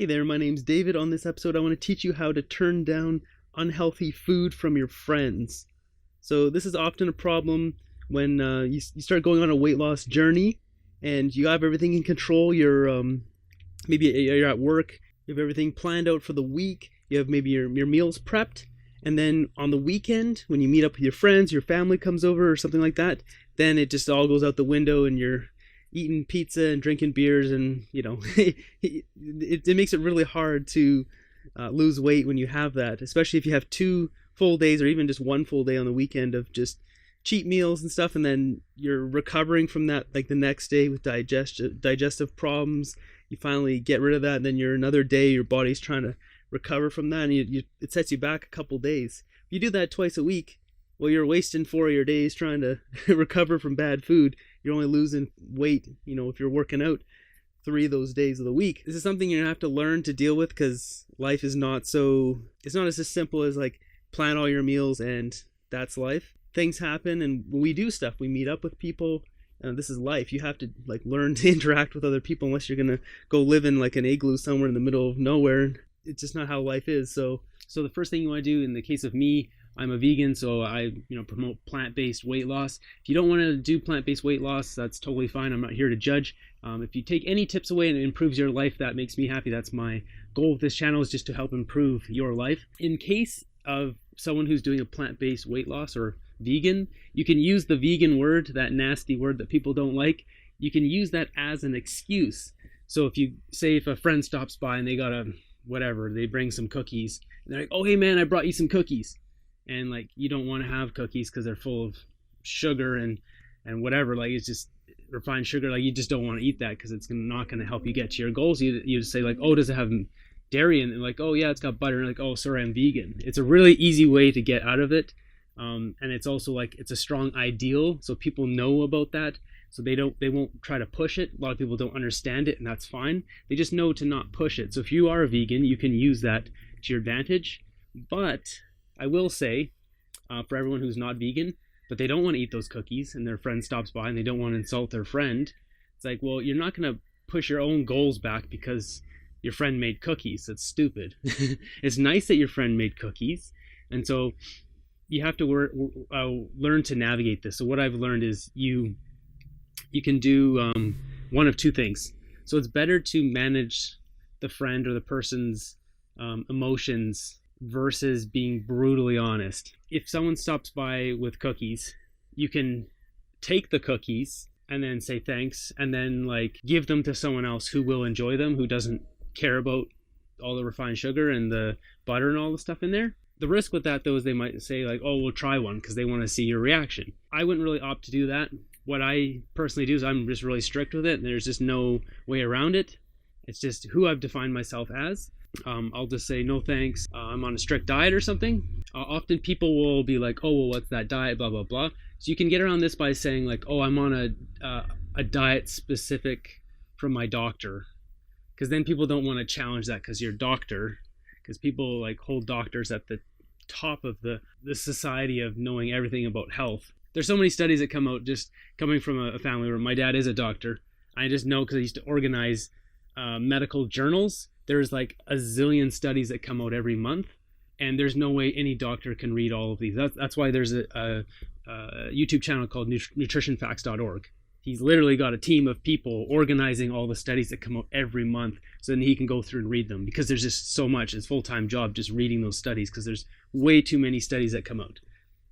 Hey there, my name's David. On this episode, I want to teach you how to turn down unhealthy food from your friends. So this is often a problem when you start going on a weight loss journey and you have everything in control. Maybe you're at work, you have everything planned out for the week, you have maybe your meals prepped, and then on the weekend, when you meet up with your friends, your family comes over or something like that, then it just all goes out the window and you're eating pizza and drinking beers, and it makes it really hard to lose weight when you have that, especially if you have 2 full days or even just 1 full day on the weekend of just cheat meals and stuff, and then you're recovering from that like the next day with digestive problems. You finally get rid of that, and then you're another day your body's trying to recover from that, and it sets you back a couple days. If you do that twice a week, well, you're wasting 4 of your days trying to recover from bad food. You're only losing weight, if you're working out 3 of those days of the week. This is something you're gonna have to learn to deal with, because life is it's not as simple as like plan all your meals and that's life. Things happen, and when we do stuff, we meet up with people, and this is life. You have to learn to interact with other people, unless you're gonna go live in like an igloo somewhere in the middle of nowhere. It's just not how life is. So the first thing you want to do, in the case of me, I'm a vegan, so I promote plant-based weight loss. If you don't want to do plant-based weight loss, that's totally fine. I'm not here to judge. If you take any tips away and it improves your life, that makes me happy. That's my goal with this channel, is just to help improve your life. In case of someone who's doing a plant-based weight loss or vegan, you can use the vegan word, that nasty word that people don't like. You can use that as an excuse. So if a friend stops by and they got they bring some cookies, and they're like, oh hey man, I brought you some cookies. And you don't want to have cookies because they're full of sugar and whatever, it's just refined sugar. You just don't want to eat that because it's not going to help you get to your goals. You just say oh, does it have dairy? And oh yeah, it's got butter. And oh, sorry, I'm vegan. It's a really easy way to get out of it. And it's also it's a strong ideal, so people know about that, so they won't try to push it. A lot of people don't understand it, and that's fine. They just know to not push it. So if you are a vegan, you can use that to your advantage. But I will say, for everyone who's not vegan, but they don't want to eat those cookies, and their friend stops by and they don't want to insult their friend, it's well, you're not going to push your own goals back because your friend made cookies. That's stupid. It's nice that your friend made cookies, and so you have to learn to navigate this. So what I've learned is you can do one of 2 things. So it's better to manage the friend or the person's emotions versus being brutally honest. If someone stops by with cookies, you can take the cookies and then say thanks, and then give them to someone else who will enjoy them, who doesn't care about all the refined sugar and the butter and all the stuff in there. The risk with that, though, is they might say oh, we'll try one, because they want to see your reaction. I wouldn't really opt to do that. What I personally do is I'm just really strict with it, and there's just no way around it. It's just who I've defined myself as. I'll just say no thanks, I'm on a strict diet or something. Often people will be oh, well, what's that diet, blah blah blah. So you can get around this by saying oh, I'm on a diet specific from my doctor, because then people don't want to challenge that because you're a doctor, because people hold doctors at the top of the society of knowing everything about health. There's so many studies that come out, just coming from a family where my dad is a doctor. I just know because I used to organize medical journals. There's a zillion studies that come out every month, and there's no way any doctor can read all of these. That's why there's a YouTube channel called nutritionfacts.org. He's literally got a team of people organizing all the studies that come out every month, so then he can go through and read them, because there's just so much. It's a full-time job just reading those studies, because there's way too many studies that come out.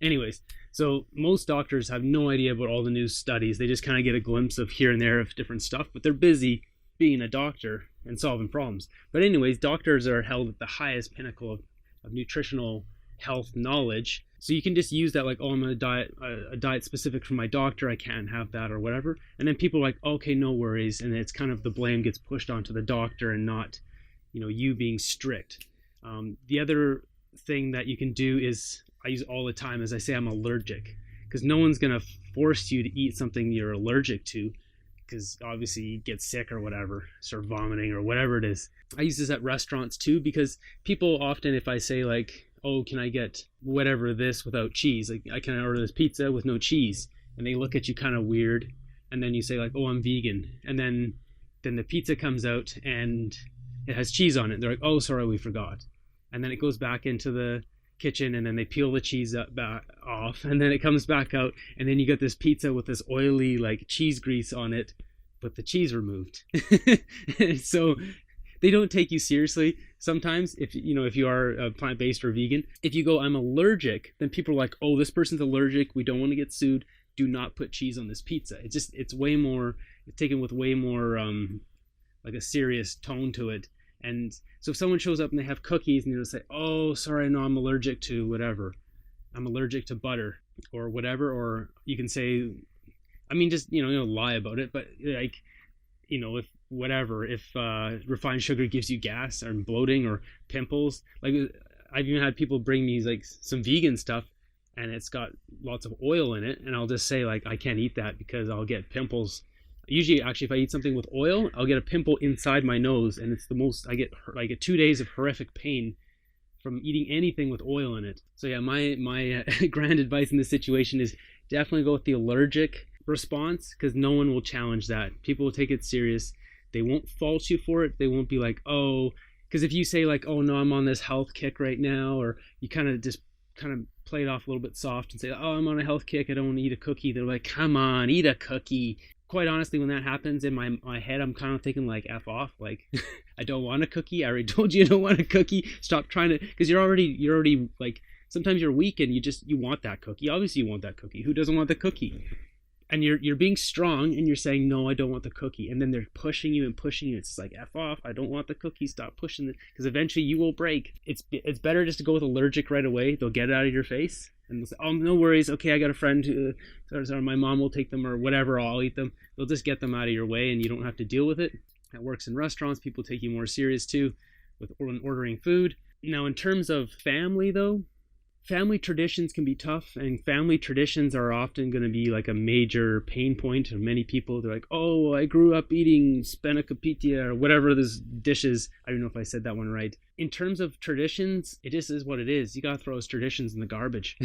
Anyways, so most doctors have no idea about all the new studies. They just kind of get a glimpse of here and there of different stuff, but they're busy being a doctor and solving problems. But anyways, doctors are held at the highest pinnacle of nutritional health knowledge. So you can just use that oh, I'm on a diet specific from my doctor, I can't have that or whatever. And then people are okay, no worries. And it's kind of the blame gets pushed onto the doctor and not, you being strict. The other thing that you can do is, I use all the time, as I say, I'm allergic, because no one's going to force you to eat something you're allergic to, because obviously you get sick or whatever, start vomiting or whatever it is. I use this at restaurants too, because people often, if I say oh, can I get whatever this without cheese? I can order this pizza with no cheese. And they look at you kind of weird. And then you say oh, I'm vegan. And then the pizza comes out and it has cheese on it. They're like, oh, sorry, we forgot. And then it goes back into the kitchen, and then they peel the cheese back off, and then it comes back out, and then you get this pizza with this oily like cheese grease on it, but the cheese removed. So they don't take you seriously sometimes if you are plant-based or vegan. If you go, I'm allergic, then people are like, oh, this person's allergic, we don't want to get sued, do not put cheese on this pizza. It's way more, it's taken with way more like a serious tone to it. And so if someone shows up and they have cookies and they'll say, oh, sorry, no, I'm allergic to whatever, I'm allergic to butter or whatever, or you can say, I mean, just lie about it, but like, if whatever, if refined sugar gives you gas or bloating or pimples, like I've even had people bring me like some vegan stuff and it's got lots of oil in it, and I'll just say like, I can't eat that because I'll get pimples. Usually, actually, if I eat something with oil, I'll get a pimple inside my nose, and it's the most, I get like 2 days of horrific pain from eating anything with oil in it. So yeah, my grand advice in this situation is definitely go with the allergic response, because no one will challenge that. People will take it serious. They won't fault you for it. They won't be like, oh, because if you say like, oh no, I'm on this health kick right now, or you kind of play it off a little bit soft and say, oh, I'm on a health kick, I don't want to eat a cookie. They're like, come on, eat a cookie. Quite honestly, when that happens in my head, I'm kind of thinking like, F off, like, I don't want a cookie. I already told you I don't want a cookie. Stop trying to, because you're already like, sometimes you're weak and you want that cookie. Obviously you want that cookie. Who doesn't want the cookie? And you're being strong and you're saying, no, I don't want the cookie. And then they're pushing you and pushing you. It's just like, F off, I don't want the cookie. Stop pushing it, because eventually you will break. It's better just to go with allergic right away. They'll get it out of your face. And they'll say, oh, no worries. Okay, I got a friend who, sorry, my mom will take them or whatever. I'll eat them. They'll just get them out of your way and you don't have to deal with it. That works in restaurants. People take you more serious too when ordering food. Now, in terms of family though, family traditions can be tough, and family traditions are often going to be like a major pain point of many people. They're like, oh, I grew up eating spanakopita or whatever this dish is. I don't know if I said that one right. In terms of traditions, it just is what it is. You got to throw those traditions in the garbage.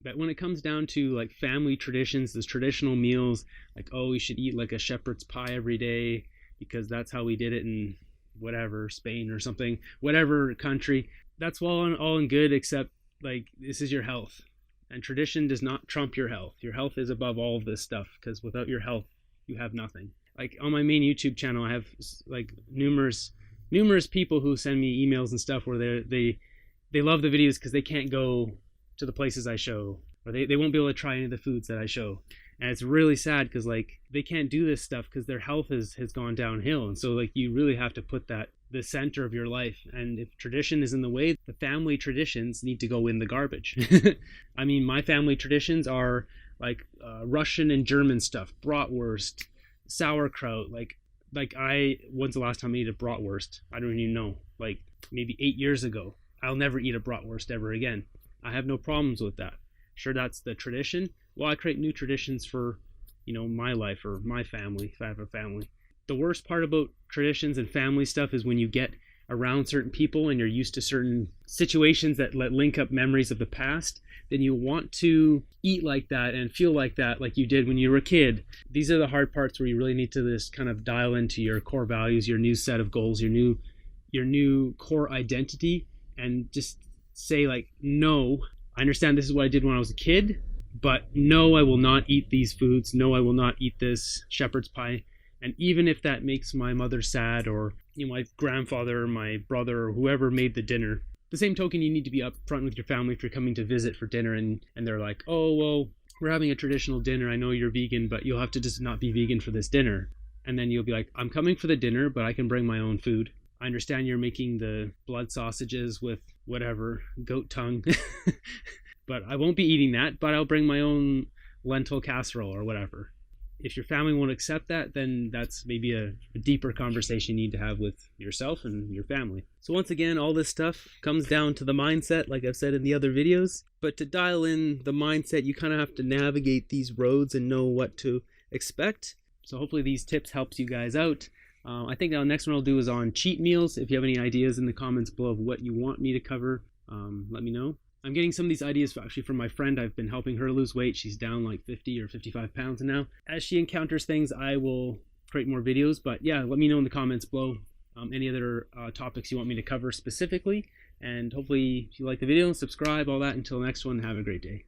But when it comes down to like family traditions, those traditional meals, like, oh, we should eat like a shepherd's pie every day because that's how we did it in whatever, Spain or something, whatever country. That's all and good, except like, this is your health, and tradition does not trump your health. Your health is above all of this stuff, because without your health, you have nothing. Like on my main YouTube channel, I have like numerous people who send me emails and stuff where they love the videos because they can't go to the places I show, or they won't be able to try any of the foods that I show. And it's really sad because like they can't do this stuff because their health has gone downhill. And so like you really have to put that the center of your life. And if tradition is in the way, the family traditions need to go in the garbage. I mean, my family traditions are like Russian and German stuff, bratwurst, sauerkraut. Like when's the last time I ate a bratwurst? I don't even know. Like maybe 8 years ago. I'll never eat a bratwurst ever again. I have no problems with that. Sure, that's the tradition. Well, I create new traditions for, my life or my family, if I have a family. The worst part about traditions and family stuff is when you get around certain people and you're used to certain situations that link up memories of the past, then you want to eat like that and feel like that, like you did when you were a kid. These are the hard parts where you really need to just kind of dial into your core values, your new set of goals, your new core identity, and just say like, no, I understand this is what I did when I was a kid, but no, I will not eat these foods. No, I will not eat this shepherd's pie. And even if that makes my mother sad, or my grandfather, or my brother, or whoever made the dinner, the same token, you need to be upfront with your family if you're coming to visit for dinner, and they're like, oh, well, we're having a traditional dinner. I know you're vegan, but you'll have to just not be vegan for this dinner. And then you'll be like, I'm coming for the dinner, but I can bring my own food. I understand you're making the blood sausages with whatever, goat tongue, but I won't be eating that, but I'll bring my own lentil casserole or whatever. If your family won't accept that, then that's maybe a deeper conversation you need to have with yourself and your family. So once again, all this stuff comes down to the mindset, like I've said in the other videos. But to dial in the mindset, you kind of have to navigate these roads and know what to expect. So hopefully these tips helps you guys out. I think the next one I'll do is on cheat meals. If you have any ideas in the comments below of what you want me to cover, let me know. I'm getting some of these ideas actually from my friend. I've been helping her lose weight. She's down like 50 or 55 pounds now. As she encounters things, I will create more videos. But yeah, let me know in the comments below any other topics you want me to cover specifically. And hopefully, if you like the video, subscribe, all that. Until next one, have a great day.